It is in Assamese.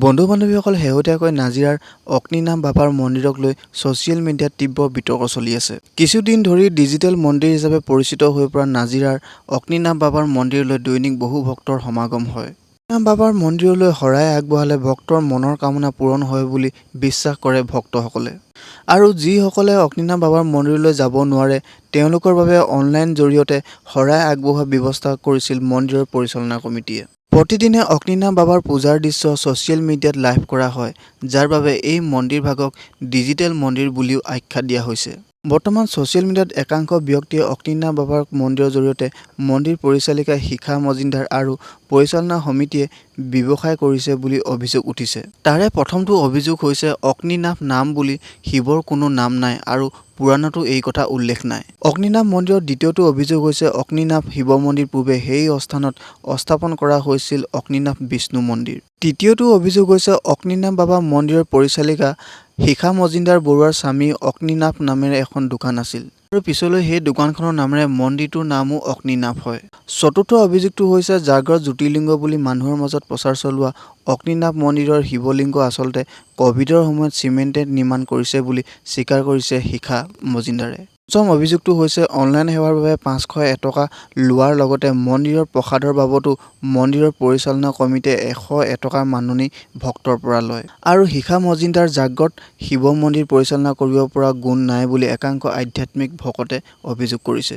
বন্ধু-বান্ধৱীসকল শেহতীয়াকৈ নাজিৰাৰ অগ্নিনাভ বাবাৰ মন্দিৰক লৈ ছ'চিয়েল মিডিয়াত তীব্ৰ বিতৰ্ক চলি আছে। কিছুদিন ধৰি ডিজিটেল মন্দিৰ হিচাপে পৰিচিত হৈ পৰা নাজিৰাৰ অগ্নিনাভ বাবাৰ মন্দিৰলৈ দৈনিক বহু ভক্তৰ সমাগম হয়। অগ্নিনাভ বাবাৰ মন্দিৰলৈ শৰাই আগবঢ়ালে ভক্তৰ মনৰ কামনা পূৰণ হয় বুলি বিশ্বাস কৰে ভক্তসকলে। আৰু যিসকলে অগ্নিনাভ বাবাৰ মন্দিৰলৈ যাব নোৱাৰে তেওঁলোকৰ বাবে অনলাইন জৰিয়তে শৰাই আগবঢ়োৱাৰ ব্যৱস্থা কৰিছিল মন্দিৰৰ পৰিচালনা কমিটিয়ে। প্ৰতিদিনে অগ্নিনাভ বাবাৰ পূজাৰ দৃশ্য ছ'চিয়েল মিডিয়াত লাইভ কৰা হয়, যাৰ বাবে এই মন্দিৰভাগক ডিজিটেল মন্দিৰ বুলিও আখ্যা দিয়া হৈছে। বৰ্তমান ছ'চিয়েল মিডিয়াত একাংশ ব্যক্তিয়ে অগ্নিনাভ বাবাৰ মন্দিৰৰ জৰিয়তে মন্দিৰ পৰিচালিকা শিখা মজিনদাৰ আৰু পৰিচালনা সমিতিয়ে ব্যৱসায় কৰিছে বুলি অভিযোগ উঠিছে। তাৰে প্ৰথমটো অভিযোগ হৈছে অগ্নিনাভ নাম বুলি শিৱৰ কোনো নাম নাই আৰু পুৰাণতো এই কথা উল্লেখ নাই। অগ্নিনাভ মন্দিৰৰ দ্বিতীয়টো অভিযোগ হৈছে অগ্নিনাভ শিৱ মন্দিৰ পূৰ্বে সেই স্থানত স্থাপন কৰা হৈছিল অগ্নিনাভ বিষ্ণু মন্দিৰ। তৃতীয়টো অভিযোগ হৈছে অগ্নিনাভ বাবা মন্দিৰৰ পৰিচালিকা শিখা মজিনদাৰ বৰুৱাৰ স্বামী অগ্নিনাভ নামেৰে এখন দোকান আছিল আৰু পিছলৈ সেই দোকানখনৰ নামেৰে মন্দিৰটোৰ নামো অগ্নিনাভ হয়। চতুৰ্থ অভিযোগটো হৈছে জাগ্ৰত জ্যোতিৰ্লিংগ বুলি মানুহৰ মাজত প্ৰচাৰ চলোৱা অগ্নিনাভ মন্দিৰৰ শিৱলিংগ আচলতে ক'ভিডৰ সময়ত চিমেণ্টেড নিৰ্মাণ কৰিছে বুলি স্বীকাৰ কৰিছে শিখা মজিনদাৰে। পঞ্চম অভিযোগটো হৈছে অনলাইন সেৱাৰ বাবে ৫০১ টকা লোৱাৰ লগতে মন্দিৰৰ প্ৰসাদৰ বাবতো মন্দিৰৰ পৰিচালনা কমিটিয়ে ১০১ টকাৰ মাননি ভক্তৰ পৰা লয়। আৰু শিখা মজিনদাৰ জাগ্ৰত শিৱ মন্দিৰ পৰিচালনা কৰিব পৰা গুণ নাই বুলি একাংশ আধ্যাত্মিক ভকতে অভিযোগ কৰিছে।